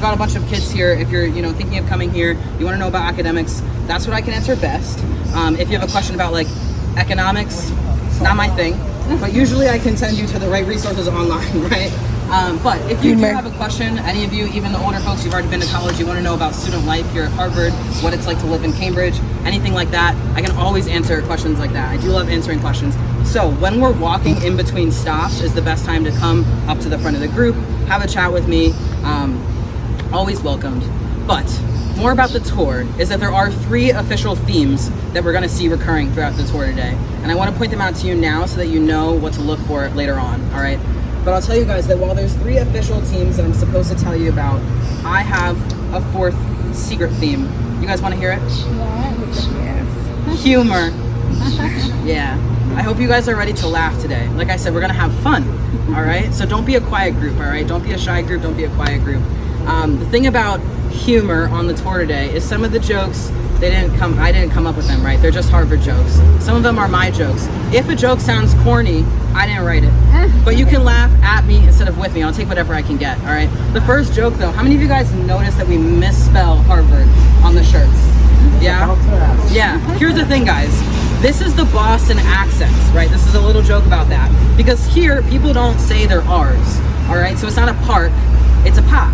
A bunch of kids here. If you're thinking of coming here, you want to know about academics, that's what I can answer best. If you have a question about like economics, not my thing, but usually I can send you to the right resources online, right? But if you do have a question, any of you, even the older folks, you've already been to college, you want to know about student life here at Harvard, what it's like to live in Cambridge, anything like that, I can always answer questions like that. I do love answering questions. So when we're walking in between stops is the best time to come up to the front of the group, have a chat with me. Always welcomed. But more about the tour is that there are 3 official themes that we're going to see recurring throughout the tour today. And I want to point them out to you now so that you know what to look for later on, all right? But I'll tell you guys that while there's 3 official themes that I'm supposed to tell you about, I have a 4th secret theme. You guys want to hear it? Yes. Humor. Yeah. I hope you guys are ready to laugh today. Like I said, we're going to have fun, all right? So don't be a quiet group, all right? Don't be a shy group, don't be a quiet group. The thing about humor on the tour today is some of the jokes, I didn't come up with them, right? They're just Harvard jokes. Some of them are my jokes. If a joke sounds corny, I didn't write it. But you can laugh at me instead of with me. I'll take whatever I can get, all right? The first joke though, how many of you guys noticed that we misspell Harvard on the shirts? Yeah? Yeah. Here's the thing, guys. This is the Boston accent, right? This is a little joke about that. Because here, people don't say their R's, all right? So it's not a park, it's a park.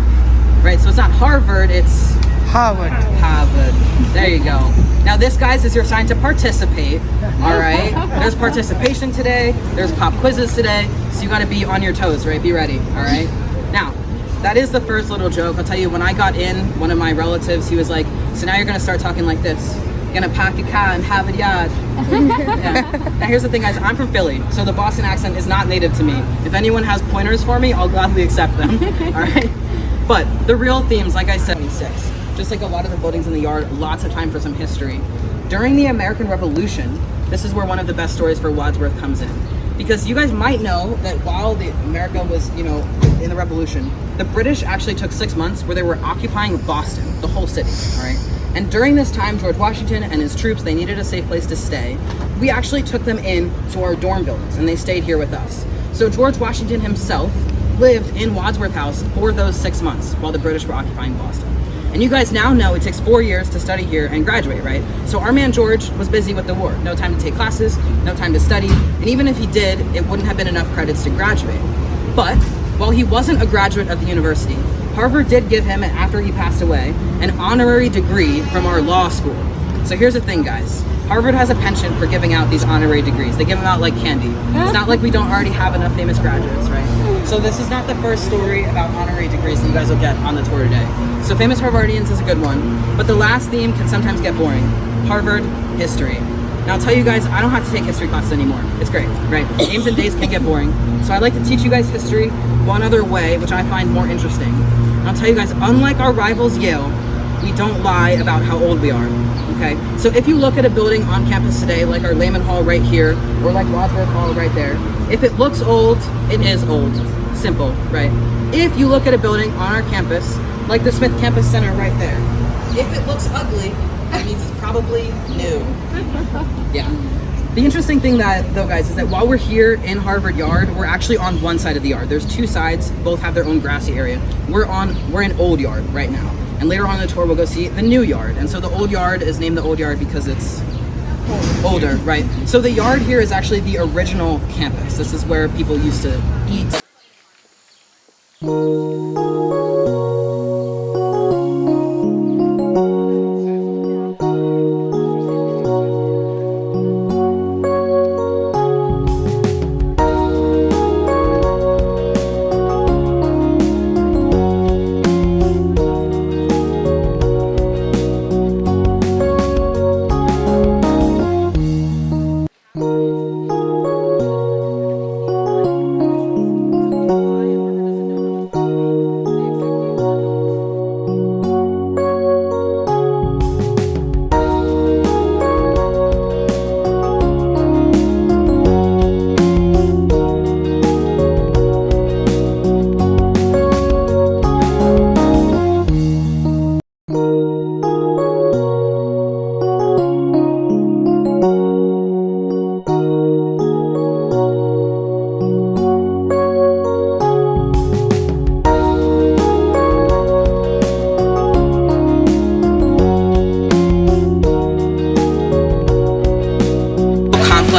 Right, so it's not Harvard, it's Harvard. Harvard. There you go. Now this, guys, is your sign to participate, all right? There's participation today, there's pop quizzes today, so you gotta be on your toes, right? Be ready, all right? Now, that is the first little joke. I'll tell you, when I got in, one of my relatives, he was like, so now you're gonna start talking like this. You're gonna pack your car and have a yard. Yeah. Now here's the thing, guys, I'm from Philly, so the Boston accent is not native to me. If anyone has pointers for me, I'll gladly accept them, all right? But the real themes, like I said, 26. Just like a lot of the buildings in the yard, lots of time for some history. During the American Revolution, this is where one of the best stories for Wadsworth comes in. Because you guys might know that while America was, in the Revolution, the British actually took 6 months where they were occupying Boston, the whole city, all right? And during this time, George Washington and his troops, they needed a safe place to stay. We actually took them in to our dorm buildings, and they stayed here with us. So George Washington himself lived in Wadsworth House for those 6 months while the British were occupying Boston. And you guys now know it takes 4 years to study here and graduate, right? So our man George was busy with the war. No time to take classes, no time to study, and even if he did, it wouldn't have been enough credits to graduate. But while he wasn't a graduate of the university, Harvard did give him, after he passed away, an honorary degree from our law school. So here's the thing, guys. Harvard has a penchant for giving out these honorary degrees. They give them out like candy. It's not like we don't already have enough famous graduates, right? So this is not the first story about honorary degrees that you guys will get on the tour today. So famous Harvardians is a good one, but the last theme can sometimes get boring. Harvard history. Now I'll tell you guys, I don't have to take history classes anymore. It's great, right? Names and dates can get boring. So I like to teach you guys history one other way, which I find more interesting. And I'll tell you guys, unlike our rivals Yale, we don't lie about how old we are, okay? So if you look at a building on campus today, like our Lehman Hall right here, or like Wadsworth Hall right there, if it looks old, it is old. Simple, right? If you look at a building on our campus, like the Smith Campus Center right there, if it looks ugly, that means it's probably new. Yeah. The interesting thing though, guys, is that while we're here in Harvard Yard, we're actually on one side of the yard. There's two sides, both have their own grassy area. We're in Old Yard right now. And later on in the tour, we'll go see the new yard. And so the Old Yard is named the Old Yard because it's older, right? So the yard here is actually the original campus. This is where people used to eat.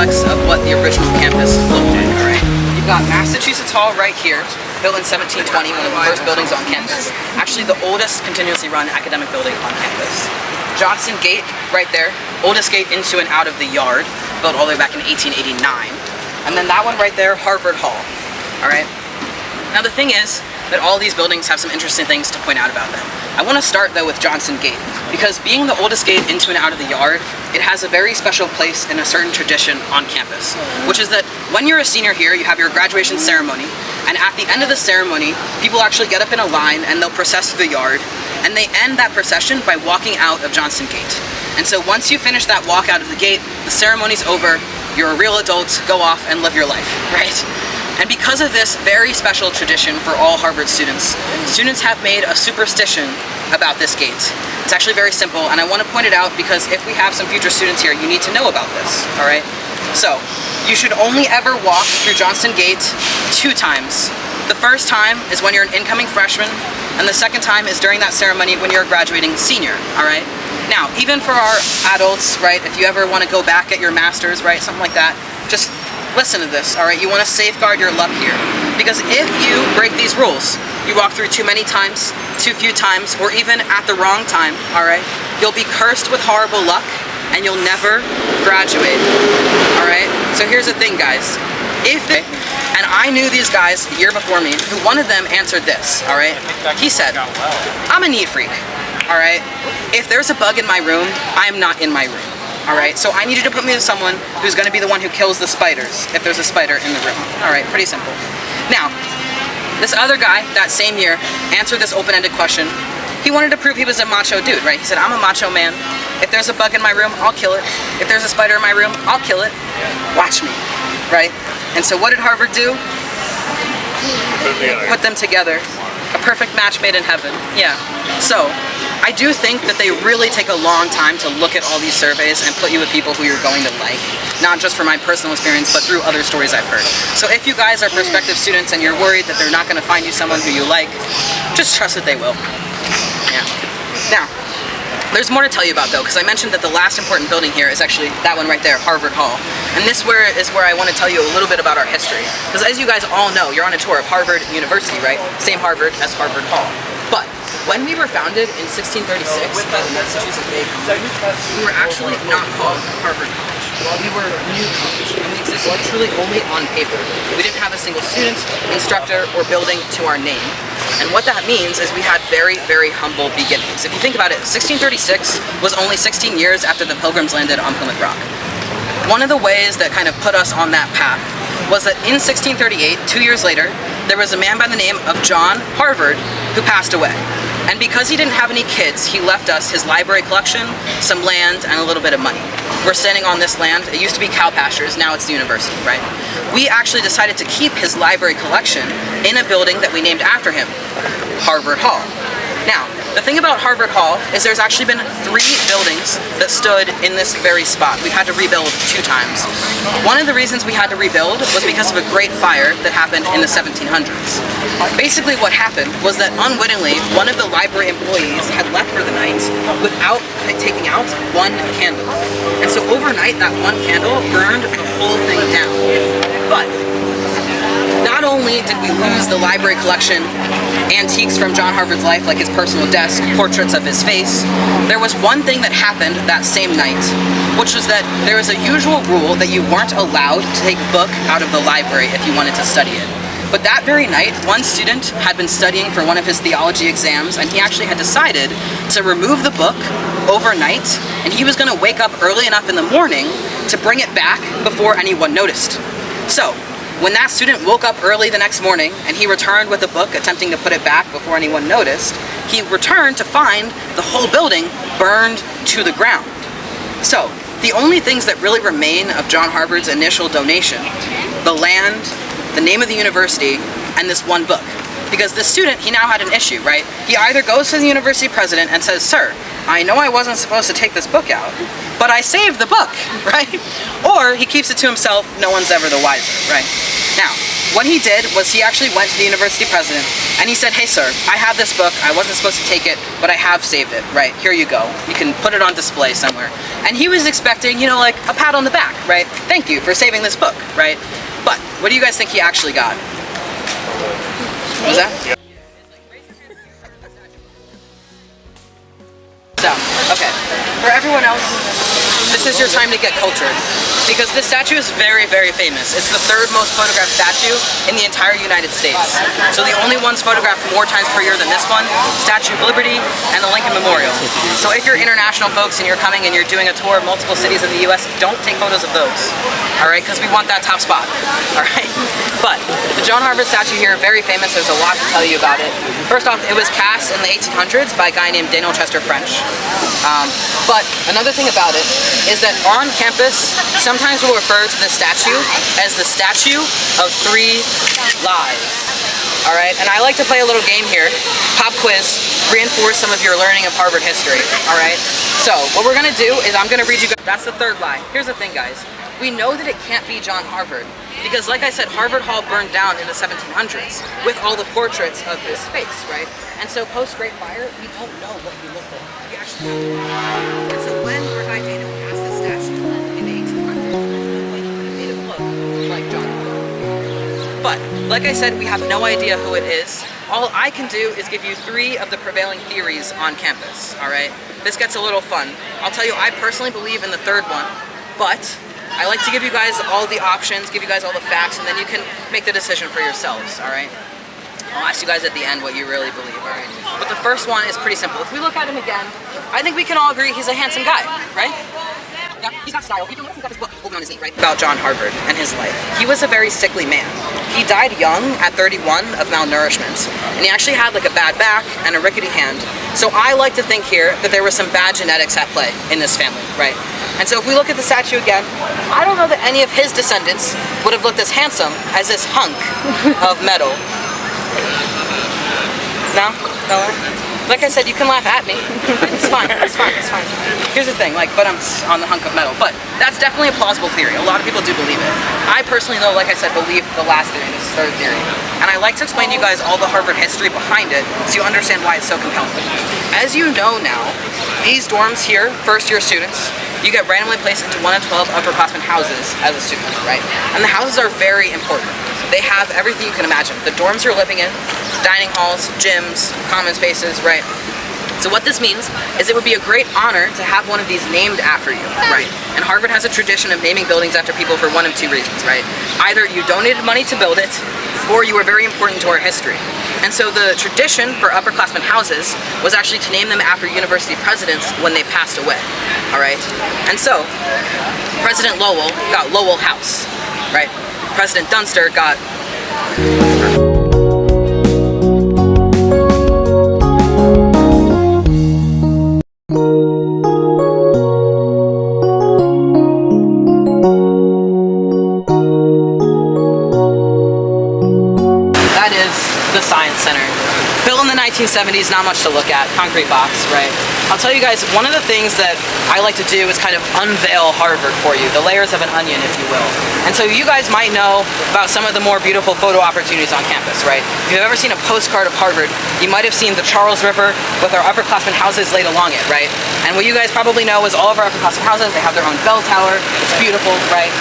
Of what the original campus looked like, alright? You've got Massachusetts Hall right here, built in 1720, one of the first buildings on campus. Actually the oldest continuously run academic building on campus. Johnson Gate right there, oldest gate into and out of the yard, built all the way back in 1889. And then that one right there, Harvard Hall, alright? Now the thing is that all these buildings have some interesting things to point out about them. I want to start though with Johnson Gate, because being the oldest gate into and out of the yard, it has a very special place in a certain tradition on campus, which is that when you're a senior here, you have your graduation ceremony, and at the end of the ceremony, people actually get up in a line and they'll process through the yard, and they end that procession by walking out of Johnson Gate. And so once you finish that walk out of the gate, the ceremony's over, you're a real adult, go off and live your life, right? And because of this very special tradition for all Harvard students, students have made a superstition about this gate. It's actually very simple, and I want to point it out because if we have some future students here, you need to know about this, alright? So, you should only ever walk through Johnson Gate 2 times. The first time is when you're an incoming freshman, and the second time is during that ceremony when you're a graduating senior, alright? Now, even for our adults, right, if you ever want to go back at your master's, right, something like that, just listen to this, alright? You want to safeguard your luck here. Because if you break these rules, you walk through too many times, too few times, or even at the wrong time, alright? You'll be cursed with horrible luck, and you'll never graduate, alright? So here's the thing, guys. And I knew these guys a year before me, who one of them answered this, alright? He said, I'm a neat freak, alright? If there's a bug in my room, I am not in my room. Alright, so I need you to put me with someone who's going to be the one who kills the spiders, if there's a spider in the room. Alright, pretty simple. Now, this other guy, that same year, answered this open-ended question. He wanted to prove he was a macho dude, right? He said, I'm a macho man. If there's a bug in my room, I'll kill it. If there's a spider in my room, I'll kill it. Watch me, right? And so what did Harvard do? Put them together. A perfect match made in heaven. Yeah. So, I do think that they really take a long time to look at all these surveys and put you with people who you're going to like. Not just from my personal experience, but through other stories I've heard. So if you guys are prospective students and you're worried that they're not going to find you someone who you like, just trust that they will. Yeah. Now, there's more to tell you about though, because I mentioned that the last important building here is actually that one right there, Harvard Hall. And this is where I want to tell you a little bit about our history. Because as you guys all know, you're on a tour of Harvard University, right? Same Harvard as Harvard Hall. But when we were founded in 1636 by the Massachusetts Bay Company, we were actually not called Harvard College. We were New College, and we existed truly only on paper. We didn't have a single student, instructor, or building to our name. And what that means is we had very, very humble beginnings. If you think about it, 1636 was only 16 years after the Pilgrims landed on Plymouth Rock. One of the ways that kind of put us on that path was that in 1638, 2 years later, there was a man by the name of John Harvard who passed away. And because he didn't have any kids, he left us his library collection, some land, and a little bit of money. We're standing on this land. It used to be cow pastures, now it's the university, right? We actually decided to keep his library collection in a building that we named after him, Harvard Hall. Now, the thing about Harvard Hall is there's actually been 3 buildings that stood in this very spot. We've had to rebuild 2 times. One of the reasons we had to rebuild was because of a great fire that happened in the 1700s. Basically what happened was that unwittingly, one of the library employees had left for the night without taking out 1 candle. And so overnight, that 1 candle burned the whole thing down. But not only did we lose the library collection, antiques from John Harvard's life, like his personal desk, portraits of his face, there was one thing that happened that same night, which was that there was a usual rule that you weren't allowed to take a book out of the library if you wanted to study it. But that very night, one student had been studying for one of his theology exams, and he actually had decided to remove the book overnight, and he was going to wake up early enough in the morning to bring it back before anyone noticed. So, when that student woke up early the next morning and he returned with a book attempting to put it back before anyone noticed, he returned to find the whole building burned to the ground. So, the only things that really remain of John Harvard's initial donation, the land, the name of the university, and this 1 book. Because the student, he now had an issue, right? He either goes to the university president and says, "Sir, I know I wasn't supposed to take this book out, but I saved the book," right? Or he keeps it to himself, no one's ever the wiser, right? Now, what he did was he actually went to the university president and he said, "Hey sir, I have this book, I wasn't supposed to take it, but I have saved it, right? Here you go. You can put it on display somewhere." And he was expecting, you know, like a pat on the back, right? "Thank you for saving this book," right? But what do you guys think he actually got? What was that? So, okay, for everyone else, this is your time to get cultured, because this statue is very, very famous. It's the 3rd most photographed statue in the entire United States. So the only ones photographed more times per year than this one, Statue of Liberty and the Lincoln Memorial. So if you're international folks and you're coming and you're doing a tour of multiple cities in the US, don't take photos of those, all right? Because we want that top spot, all right? But the John Harvard statue here, very famous. There's a lot to tell you about it. First off, it was cast in the 1800s by a guy named Daniel Chester French. But another thing about it is that on campus, sometimes we'll refer to this statue as the Statue of 3 Lives. All right, and I like to play a little game here, pop quiz, reinforce some of your learning of Harvard history. All right, so what we're gonna do is I'm gonna read you. That's the 3rd lie. Here's the thing, guys. We know that it can't be John Harvard because, like I said, Harvard Hall burned down in the 1700s with all the portraits of his face, right? And so post Great Fire, we don't know what he looked like. We actually and so when our guy Daniel cast this statue in the 1800s, it made him look like John Harvard. But like I said, we have no idea who it is. All I can do is give you 3 of the prevailing theories on campus. All right, this gets a little fun. I'll tell you, I personally believe in the 3rd one, but I like to give you guys all the options, give you guys all the facts, and then you can make the decision for yourselves, all right? I'll ask you guys at the end what you really believe, all right? But the first one is pretty simple. If we look at him again, I think we can all agree he's a handsome guy, right? Yeah, he's got style. He's got his book holding on his knee, right? About John Harvard and his life. He was a very sickly man. He died young at 31 of malnourishment, and he actually had like a bad back and a rickety hand. So I like to think here that there was some bad genetics at play in this family, right? And so if we look at the statue again, I don't know that any of his descendants would have looked as handsome as this hunk of metal. No? No? Like I said, you can laugh at me. It's fine, it's fine, it's fine. Here's the thing, like, but I'm on the hunk of metal. But that's definitely a plausible theory. A lot of people do believe it. I personally, though, like I said, believe the last theory, this is 3rd theory. And I like to explain to you guys all the Harvard history behind it so you understand why it's so compelling. As you know now, these dorms here, first-year students, you get randomly placed into 1 of 12 upperclassmen houses as a student, right? And the houses are very important. They have everything you can imagine. The dorms you're living in, dining halls, gyms, common spaces, right? So what this means is it would be a great honor to have one of these named after you, right? And Harvard has a tradition of naming buildings after people for one of 2 reasons, right? Either you donated money to build it, or you were very important to our history. And so the tradition for upperclassmen houses was actually to name them after university presidents when they passed away, all right? And so, President Lowell got Lowell House, right? President Dunster got 1970s, not much to look at, concrete box, right? I'll tell you guys, one of the things that I like to do is kind of unveil Harvard for you, the layers of an onion, if you will. And so you guys might know about some of the more beautiful photo opportunities on campus, right? If you've ever seen a postcard of Harvard, you might have seen the Charles River with our upperclassmen houses laid along it, right? And what you guys probably know is all of our upperclassmen houses, they have their own bell tower, it's beautiful, right?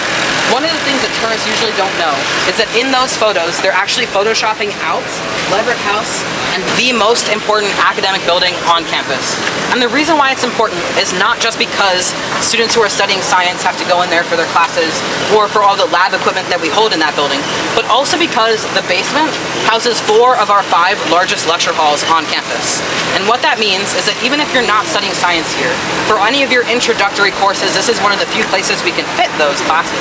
One of the things that tourists usually don't know is that in those photos, they're actually photoshopping out Leverett House and the most important academic building on campus. And the reason why it's important is not just because students who are studying science have to go in there for their classes or for all the lab equipment that we hold in that building, but also because the basement houses 4 of our 5 largest lecture halls on campus. And what that means is that even if you're not studying science here, for any of your introductory courses, this is one of the few places we can fit those classes.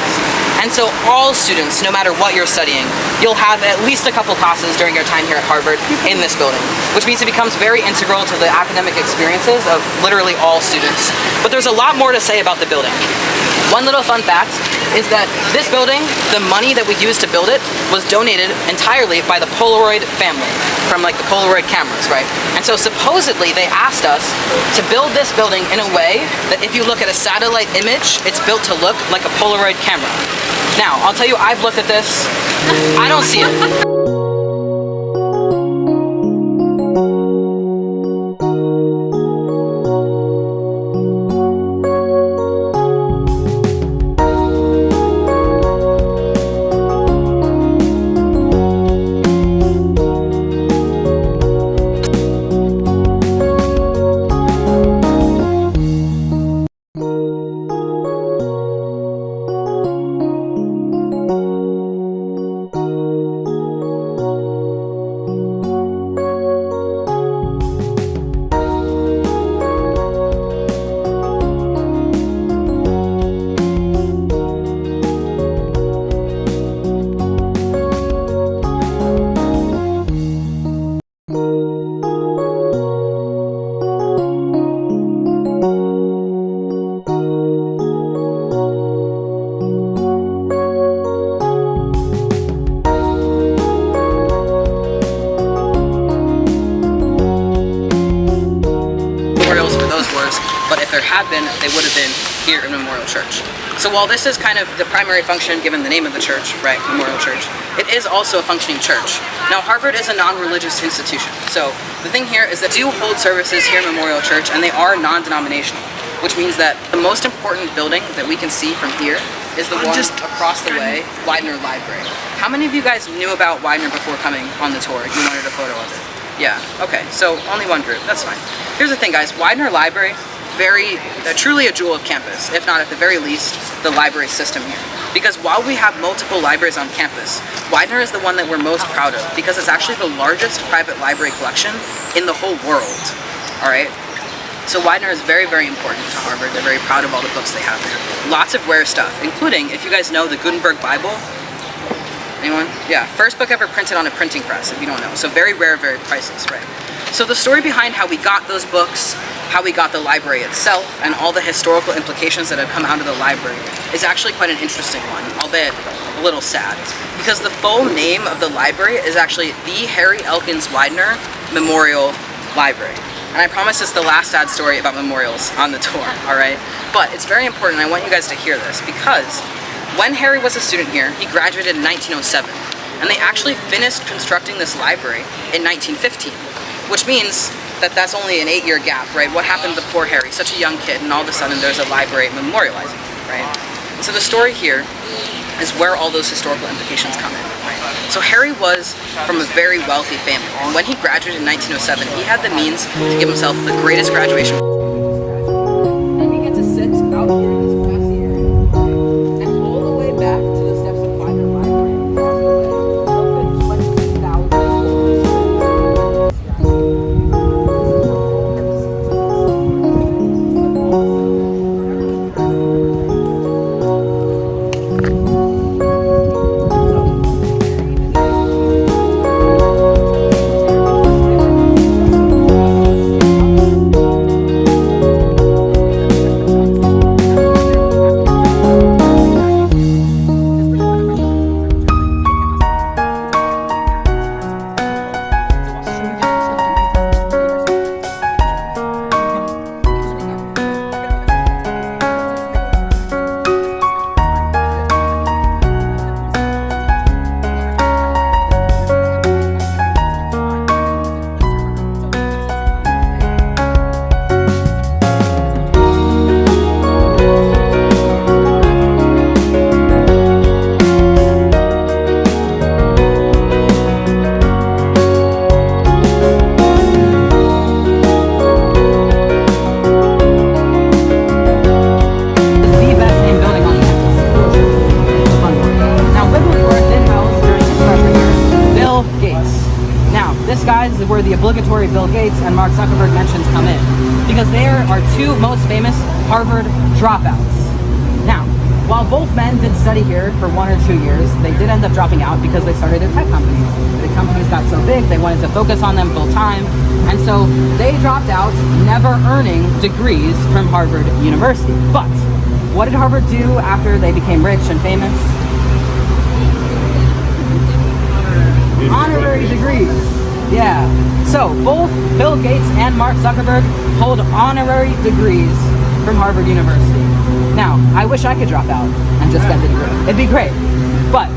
And so all students, no matter what you're studying, you'll have at least a couple classes during your time here at Harvard in this building, which means it becomes very integral to the academic experiences of literally all students. But there's a lot more to say about the building. One little fun fact is that this building, the money that we used to build it, was donated entirely by the Polaroid family, from like the Polaroid cameras, right? And so supposedly they asked us to build this building in a way that if you look at a satellite image, it's built to look like a Polaroid camera. Now, I'll tell you, I've looked at this, I don't see it. But if there had been, they would have been here in Memorial Church. So while this is kind of the primary function given the name of the church, right, Memorial Church, it is also a functioning church. Now Harvard is a non-religious institution, so the thing here is that do hold services here in Memorial Church, and they are non-denominational, which means that the most important building that we can see from here is the one just across the way, Widener Library. How many of you guys knew about Widener before coming on the tour? You wanted a photo of it? Yeah, okay, so only one group, that's fine. Here's the thing guys, Widener Library, truly a jewel of campus, if not at the very least, the library system here. Because while we have multiple libraries on campus, Widener is the one that we're most proud of because it's actually the largest private library collection in the whole world, all right? So Widener is very, very important to Harvard. They're very proud of all the books they have there. Lots of rare stuff, including, if you guys know, the Gutenberg Bible. Anyone? Yeah, first book ever printed on a printing press, if you don't know. So very rare, very priceless, right? So the story behind how we got those books, how we got the library itself, and all the historical implications that have come out of the library is actually quite an interesting one, albeit a little sad. Because the full name of the library is actually the Harry Elkins Widener Memorial Library. And I promise it's the last sad story about memorials on the tour, alright? But it's very important, I want you guys to hear this, because when Harry was a student here, he graduated in 1907, and they actually finished constructing this library in 1915, which means that that's only an 8-year gap, right? What happened to poor Harry, such a young kid, and all of a sudden there's a library memorializing him, right? So the story here is where all those historical implications come in, right? So Harry was from a very wealthy family, and when he graduated in 1907, he had the means to give himself the greatest graduation. And he gets to sit out here in this grassy area, and all the way back to the steps of Widener Library across the way, they'll fit 20,000 where the obligatory Bill Gates and Mark Zukerberg mentions come in, because they are two most famous Harvard dropouts. Now, while both men did study here for 1 or 2 years, they did end up dropping out because they started their tech companies. The companies got so big, they wanted to focus on them full time, and so they dropped out, never earning degrees from Harvard University. But what did Harvard do after they became rich and famous? Honorary degrees. Yeah. So both Bill Gates and Mark Zuckerberg hold honorary degrees from Harvard University. Now, I wish I could drop out and just get the degree. It'd be great. But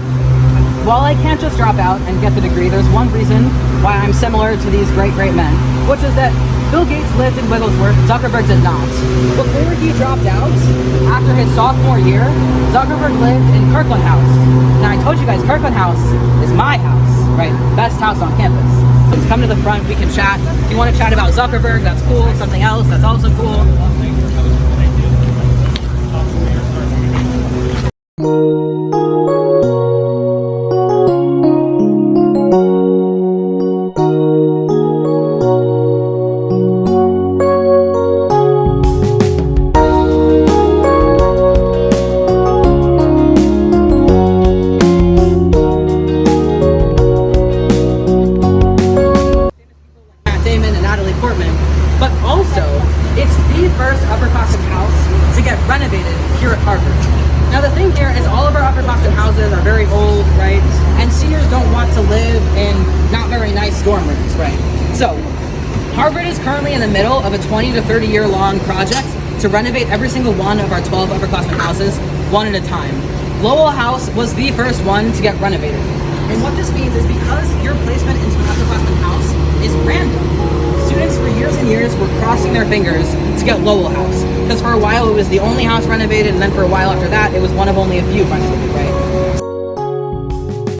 while I can't just drop out and get the degree, there's one reason why I'm similar to these great men, which is that Bill Gates lived in Wigglesworth, Zuckerberg did not. Before he dropped out, after his sophomore year, Zuckerberg lived in Kirkland House. Now, I told you guys, Kirkland House is my house, right? Best house on campus. So let's come to the front, we can chat. If you want to chat about Zuckerberg, that's cool. Something else, that's also cool. But also, it's the first upperclassmen house to get renovated here at Harvard. Now the thing here is all of our upperclassmen houses are very old, right? And seniors don't want to live in not very nice dorm rooms, right? So, Harvard is currently in the middle of a 20 to 30 year long project to renovate every single one of our 12 upperclassmen houses, one at a time. Lowell House was the first one to get renovated. And what this means is because your placement into an upperclassmen house is random, students for years and years were crossing their fingers to get Lowell House. Because for a while it was the only house renovated, and then for a while after that it was one of only a few renovated, right?